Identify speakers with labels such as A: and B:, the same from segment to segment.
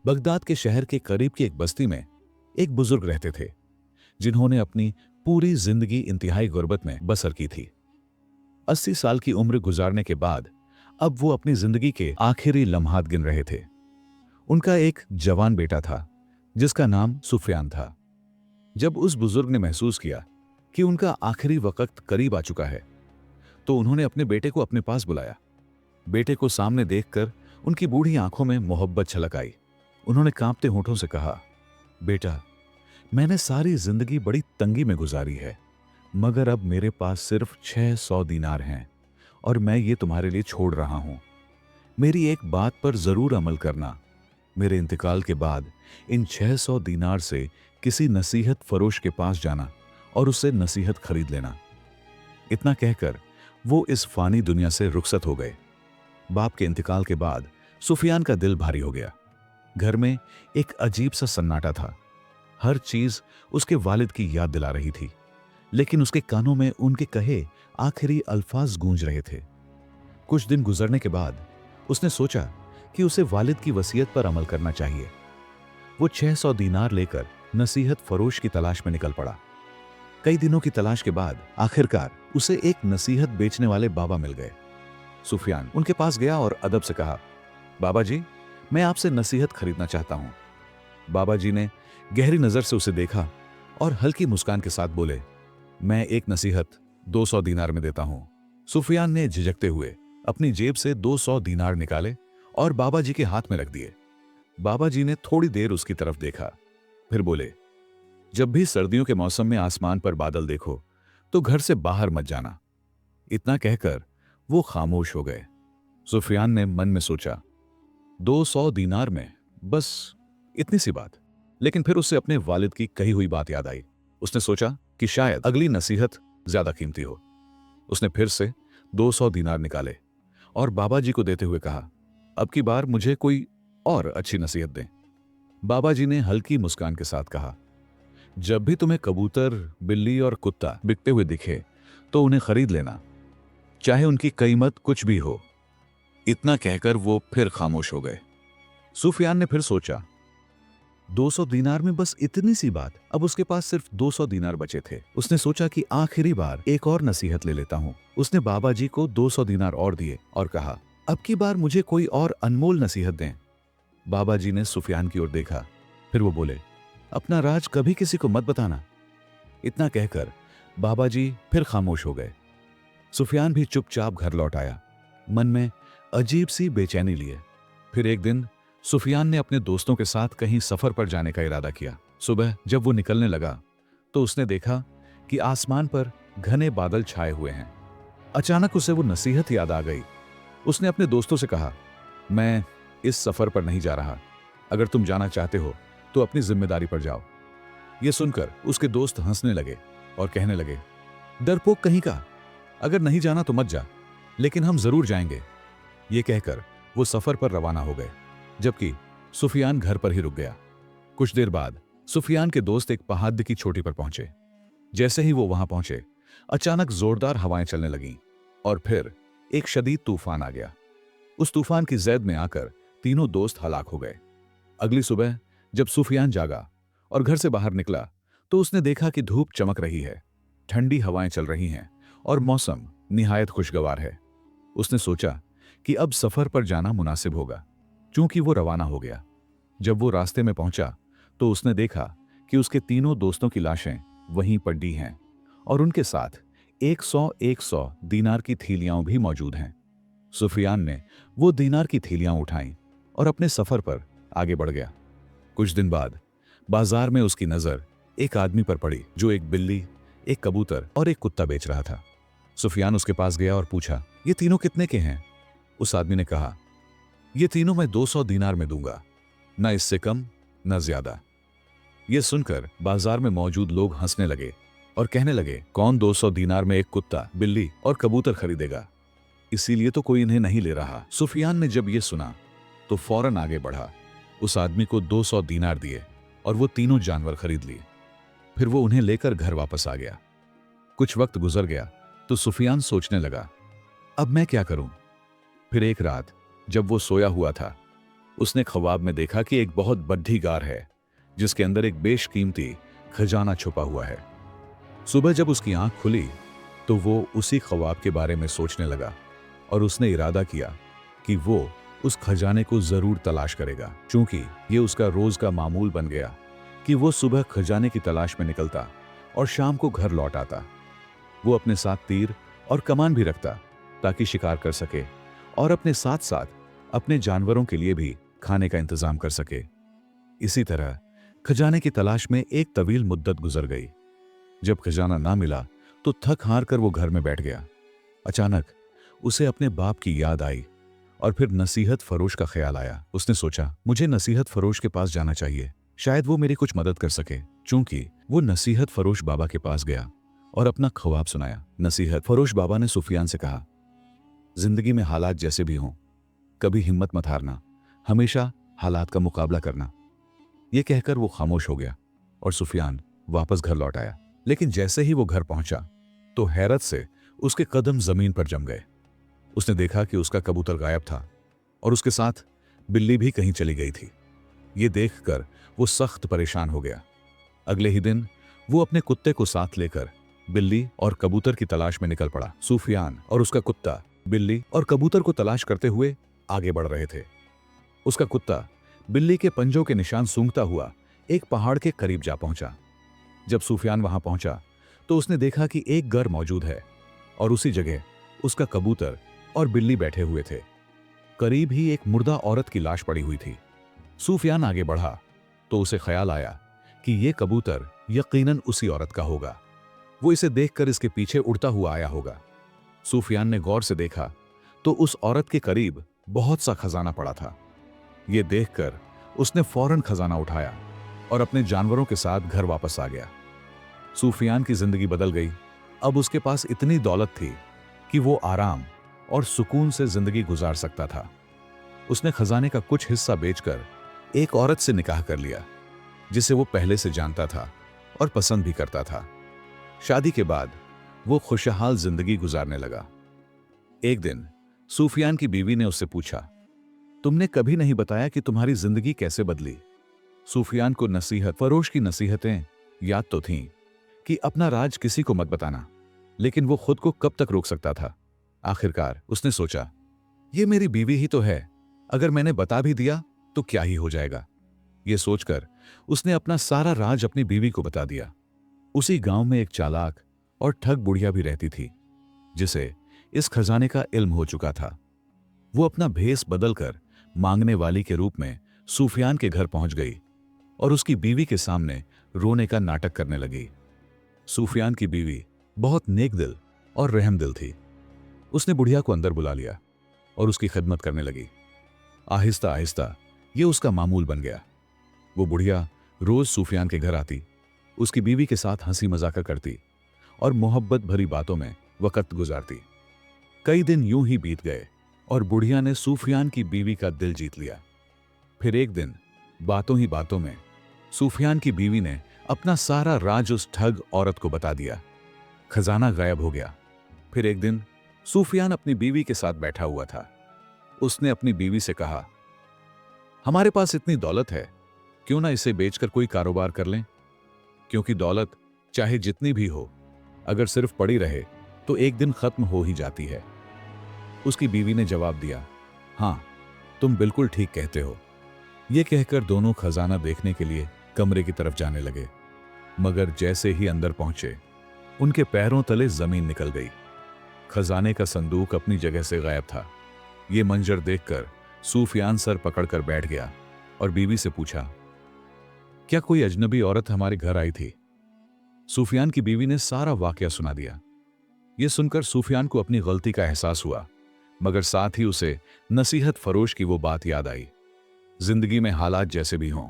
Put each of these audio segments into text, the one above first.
A: Baghdad के शहर के करीब की एक बस्ती में एक बुजुर्ग रहते थे, जिन्होंने अपनी पूरी जिंदगी इंतहाई गुर्बत में बसर की थी। 80 साल की उम्र गुजारने के बाद अब वो अपनी जिंदगी के आखिरी लम्हात गिन रहे थे। उनका एक जवान बेटा था, जिसका नाम सुफियान था। जब उस बुजुर्ग ने महसूस किया कि उनका आखिरी वक्त करीब आ चुका है, तो उन्होंने अपने बेटे को अपने पास बुलाया। बेटे को सामने देखकर उनकी बूढ़ी आंखों में मोहब्बत छलक आई। उन्होंने कांपते होठों से कहा, बेटा, मैंने सारी जिंदगी बड़ी तंगी में गुजारी है, मगर अब मेरे पास सिर्फ 600 दीनार हैं और मैं ये तुम्हारे लिए छोड़ रहा हूं। मेरी एक बात पर जरूर अमल करना। मेरे इंतकाल के बाद इन 600 दीनार से किसी नसीहत फरोश के पास जाना और उससे नसीहत खरीद लेना। इतना कहकर वो इस फानी दुनिया से रुखसत हो गए। बाप के इंतकाल के बाद सुफियान का दिल भारी हो गया। घर में एक अजीब सा सन्नाटा था। हर चीज उसके वालिद की याद दिला रही थी, लेकिन उसके कानों में उनके कहे आखिरी अल्फाज गूंज रहे थे। कुछ दिन गुजरने के बाद उसने सोचा कि उसे वालिद की वसीयत पर अमल करना चाहिए। वो 600 दीनार लेकर नसीहत फरोश की तलाश में निकल पड़ा। कई दिनों की तलाश के बाद आखिरकार उसे एक नसीहत बेचने वाले बाबा मिल गए। सुफियान उनके पास गया और अदब से कहा, बाबा जी, मैं आपसे नसीहत खरीदना चाहता हूं। बाबा जी ने गहरी नजर से उसे देखा और हल्की मुस्कान के साथ बोले, मैं एक नसीहत 200 दीनार में देता हूं। सुफियान ने झिझकते हुए अपनी जेब से 200 दीनार निकाले और बाबा जी के हाथ में रख दिए। बाबा जी ने थोड़ी देर उसकी तरफ देखा, फिर बोले, जब भी सर्दियों के मौसम में आसमान पर बादल देखो तो घर से बाहर मत जाना। इतना कहकर वो खामोश हो गए। सुफियान ने मन में सोचा, 200 दीनार में बस इतनी सी बात। लेकिन फिर उससे अपने वालिद की कही हुई बात याद आई। उसने सोचा कि शायद अगली नसीहत ज्यादा कीमती हो। उसने फिर से 200 दीनार निकाले और बाबा जी को देते हुए कहा, अब की बार मुझे कोई और अच्छी नसीहत दें। बाबा जी ने हल्की मुस्कान के साथ कहा, जब भी तुम्हें कबूतर, बिल्ली और कुत्ता बिकते हुए दिखे तो उन्हें खरीद लेना, चाहे उनकी कीमत कुछ भी हो। इतना कहकर वो फिर खामोश हो गए। सुफियान ने फिर सोचा, 200 दीनार में बस इतनी सी बात। अब उसके पास सिर्फ 200 दीनार बचे थे। उसने सोचा कि आखिरी बार एक और नसीहत ले लेता हूं। उसने बाबा जी को 200 दीनार और दिए और कहा, अब की बार मुझे कोई और अनमोल नसीहत दें। बाबा जी ने सुफियान की ओर देखा, फिर वो बोले, अपना राज कभी किसी को मत बताना। इतना कहकर बाबा जी फिर खामोश हो गए। सुफियान भी चुपचाप घर लौट आया, मन में अजीब सी बेचैनी लिए। फिर एक दिन सुफियान ने अपने दोस्तों के साथ कहीं सफर पर जाने का इरादा किया। सुबह जब वो निकलने लगा तो उसने देखा कि आसमान पर घने बादल छाए हुए हैं। अचानक उसे वो नसीहत याद आ गई। उसने अपने दोस्तों से कहा, मैं इस सफर पर नहीं जा रहा। अगर तुम जाना चाहते हो तो अपनी जिम्मेदारी पर जाओ। यह सुनकर उसके दोस्त हंसने लगे और कहने लगे, डरपोक कहीं का, अगर नहीं जाना तो मत जा, लेकिन हम जरूर जाएंगे। ये कहकर वो सफर पर रवाना हो गए, जबकि सुफियान घर पर ही रुक गया। कुछ देर बाद सुफियान के दोस्त एक पहाड़ की चोटी पर पहुंचे। जैसे ही वो वहां पहुंचे, अचानक जोरदार हवाएं चलने लगीं और फिर एक शदीद तूफान आ गया। उस तूफान की जैद में आकर तीनों दोस्त हलाक हो गए। अगली सुबह जब सुफियान जागा और घर से बाहर निकला तो उसने देखा कि धूप चमक रही है, ठंडी हवाएं चल रही हैं और मौसम निहायत खुशगवार है। उसने सोचा कि अब सफर पर जाना मुनासिब होगा। चूंकि वो रवाना हो गया, जब वो रास्ते में पहुंचा तो उसने देखा कि उसके तीनों दोस्तों की लाशें वहीं पड़ी हैं और उनके साथ 100 दीनार की थैलियां भी मौजूद हैं। सुफियान ने वो दीनार की थैलियां उठाईं और अपने सफर पर आगे बढ़ गया। कुछ दिन बाद बाजार में उसकी नजर एक आदमी पर पड़ी जो एक बिल्ली, एक कबूतर और एक कुत्ता बेच रहा था। सुफियान उसके पास गया और पूछा, ये तीनों कितने के हैं? उस आदमी ने कहा, ये तीनों मैं 200 दीनार में दूंगा, न इससे कम न ज्यादा। यह सुनकर बाजार में मौजूद लोग हंसने लगे और कहने लगे, कौन 200 दीनार में एक कुत्ता, बिल्ली और कबूतर खरीदेगा? इसीलिए तो कोई इन्हें नहीं ले रहा। सुफियान ने जब यह सुना तो फौरन आगे बढ़ा, उस आदमी को 200 दीनार दिए और वो तीनों जानवर खरीद लिए। फिर वो उन्हें लेकर घर वापस आ गया। कुछ वक्त गुजर गया तो सुफियान सोचने लगा, अब मैं क्या करूं? फिर एक रात जब वो सोया हुआ था उसने ख्वाब में देखा कि एक बहुत बड्ढी गार है जिसके अंदर एक बेशकीमती खजाना छुपा हुआ है। सुबह जब उसकी आंख खुली तो वो उसी ख्वाब के बारे में सोचने लगा और उसने इरादा किया कि वो उस खजाने को जरूर तलाश करेगा। चूंकि ये उसका रोज का मामूल बन गया कि वो सुबह खजाने की तलाश में निकलता और शाम को घर लौट आता। वो अपने साथ तीर और कमान भी रखता ताकि शिकार कर सके और अपने साथ साथ अपने जानवरों के लिए भी खाने का इंतजाम कर सके। इसी तरह खजाने की तलाश में एक तवील मुद्दत गुजर गई। जब खजाना ना मिला तो थक हार कर वो घर में बैठ गया। अचानक उसे अपने बाप की याद आई और फिर नसीहत फरोश का ख्याल आया। उसने सोचा, मुझे नसीहत फरोश के पास जाना चाहिए, शायद वो मेरी कुछ मदद कर सके। चूंकि वो नसीहत फरोश बाबा के पास गया और अपना ख्वाब सुनाया। नसीहत फरोश बाबा ने सुफियान से कहा, जिंदगी में हालात जैसे भी हों, कभी हिम्मत मत हारना, हमेशा हालात का मुकाबला करना। यह कहकर वो खामोश हो गया और सुफियान वापस घर लौट आया। लेकिन जैसे ही वो घर पहुंचा तो हैरत से उसके कदम जमीन पर जम गए। उसने देखा कि उसका कबूतर गायब था और उसके साथ बिल्ली भी कहीं चली गई थी। ये देखकर वो सख्त परेशान हो गया। अगले ही दिन वो अपने कुत्ते को साथ लेकर बिल्ली और कबूतर की तलाश में निकल पड़ा। सुफियान और उसका कुत्ता बिल्ली और कबूतर को तलाश करते हुए आगे बढ़ रहे थे। उसका कुत्ता बिल्ली के पंजों के निशान सूंघता हुआ एक पहाड़ के करीब जा पहुंचा। जब सुफियान वहां पहुंचा तो उसने देखा कि एक घर मौजूद है और उसी जगह उसका कबूतर और बिल्ली बैठे हुए थे। करीब ही एक मुर्दा औरत की लाश पड़ी हुई थी। सुफियान आगे बढ़ा तो उसे ख्याल आया कि यह कबूतर यकीनन उसी औरत का होगा। वो इसे देखकर इसके पीछे उड़ता हुआ आया होगा। सुफियान ने गौर से देखा तो उस औरत के करीब बहुत सा खजाना पड़ा था। यह देखकर उसने फौरन खजाना उठाया और अपने जानवरों के साथ घर वापस आ गया। सुफियान की जिंदगी बदल गई। अब उसके पास इतनी दौलत थी कि वो आराम और सुकून से जिंदगी गुजार सकता था। उसने खजाने का कुछ हिस्सा बेचकर एक औरत से निकाह कर लिया जिसे वो पहले से जानता था और पसंद भी करता था। शादी के बाद वो खुशहाल जिंदगी गुजारने लगा। एक दिन सुफियान की बीवी ने उससे पूछा, तुमने कभी नहीं बताया कि तुम्हारी जिंदगी कैसे बदली। सुफियान को नसीहत फरोश की नसीहतें याद तो थीं कि अपना राज किसी को मत बताना, लेकिन वो खुद को कब तक रोक सकता था। आखिरकार उसने सोचा, ये मेरी बीवी ही तो है, अगर मैंने बता भी दिया तो क्या ही हो जाएगा। ये सोचकर उसने अपना सारा राज अपनी बीवी को बता दिया। उसी गांव में एक चालाक और ठग बुढ़िया भी रहती थी जिसे इस खजाने का इल्म हो चुका था। वो अपना भेस बदलकर मांगने वाली के रूप में सुफियान के घर पहुंच गई और उसकी बीवी के सामने रोने का नाटक करने लगी। सुफियान की बीवी बहुत नेक दिल और रहम दिल थी। उसने बुढ़िया को अंदर बुला लिया और उसकी खिदमत करने लगी। आहिस्ता आहिस्ता ये उसका मामूल बन गया। वो बुढ़िया रोज सुफियान के घर आती, उसकी बीवी के साथ हंसी मजाक करती और मोहब्बत भरी बातों में वक्त गुजारती। कई दिन यूं ही बीत गए और बुढ़िया ने सुफियान की बीवी का दिल जीत लिया। फिर एक दिन बातों ही बातों में सुफियान की बीवी ने अपना सारा राज उस ठग औरत को बता दिया। खजाना गायब हो गया। फिर एक दिन सुफियान अपनी बीवी के साथ बैठा हुआ था। उसने अपनी बीवी से कहा, हमारे पास इतनी दौलत है, क्यों ना इसे बेचकर कोई कारोबार कर लें, क्योंकि दौलत चाहे जितनी भी हो, अगर सिर्फ पड़ी रहे तो एक दिन खत्म हो ही जाती है। उसकी बीवी ने जवाब दिया, हां, तुम बिल्कुल ठीक कहते हो। यह कहकर दोनों खजाना देखने के लिए कमरे की तरफ जाने लगे, मगर जैसे ही अंदर पहुंचे उनके पैरों तले जमीन निकल गई। खजाने का संदूक अपनी जगह से गायब था। यह मंजर देखकर सुफियान सर पकड़कर बैठ गया और बीवी से पूछा, क्या कोई अजनबी औरत हमारे घर आई थी? सुफियान की बीवी ने सारा वाकया सुना दिया। यह सुनकर सुफियान को अपनी गलती का एहसास हुआ, मगर साथ ही उसे नसीहत फरोश की वो बात याद आई, जिंदगी में हालात जैसे भी हों,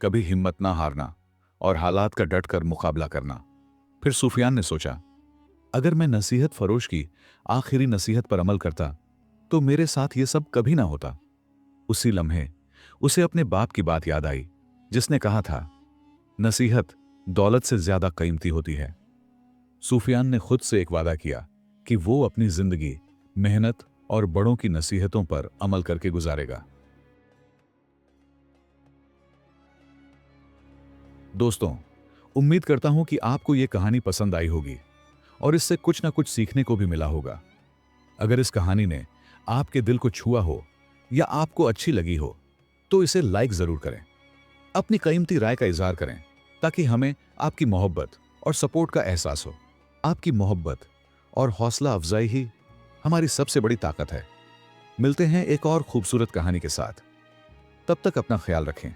A: कभी हिम्मत ना हारना और हालात का डटकर मुकाबला करना। फिर सुफियान ने सोचा, अगर मैं नसीहत फरोश की आखिरी नसीहत पर अमल करता तो मेरे साथ ये सब कभी ना होता। उसी लम्हे उसे अपने बाप की बात याद आई जिसने कहा था, नसीहत दौलत से ज्यादा कीमती होती है। सुफियान ने खुद से एक वादा किया कि वो अपनी जिंदगी मेहनत और बड़ों की नसीहतों पर अमल करके गुजारेगा। दोस्तों, उम्मीद करता हूं कि आपको यह कहानी पसंद आई होगी और इससे कुछ ना कुछ सीखने को भी मिला होगा। अगर इस कहानी ने आपके दिल को छुआ हो या आपको अच्छी लगी हो तो इसे लाइक जरूर करें। अपनी कीमती राय का इजहार करें ताकि हमें आपकी मोहब्बत और सपोर्ट का एहसास हो। आपकी मोहब्बत और हौसला अफजाई ही हमारी सबसे बड़ी ताकत है। मिलते हैं एक और खूबसूरत कहानी के साथ। तब तक अपना ख्याल रखें।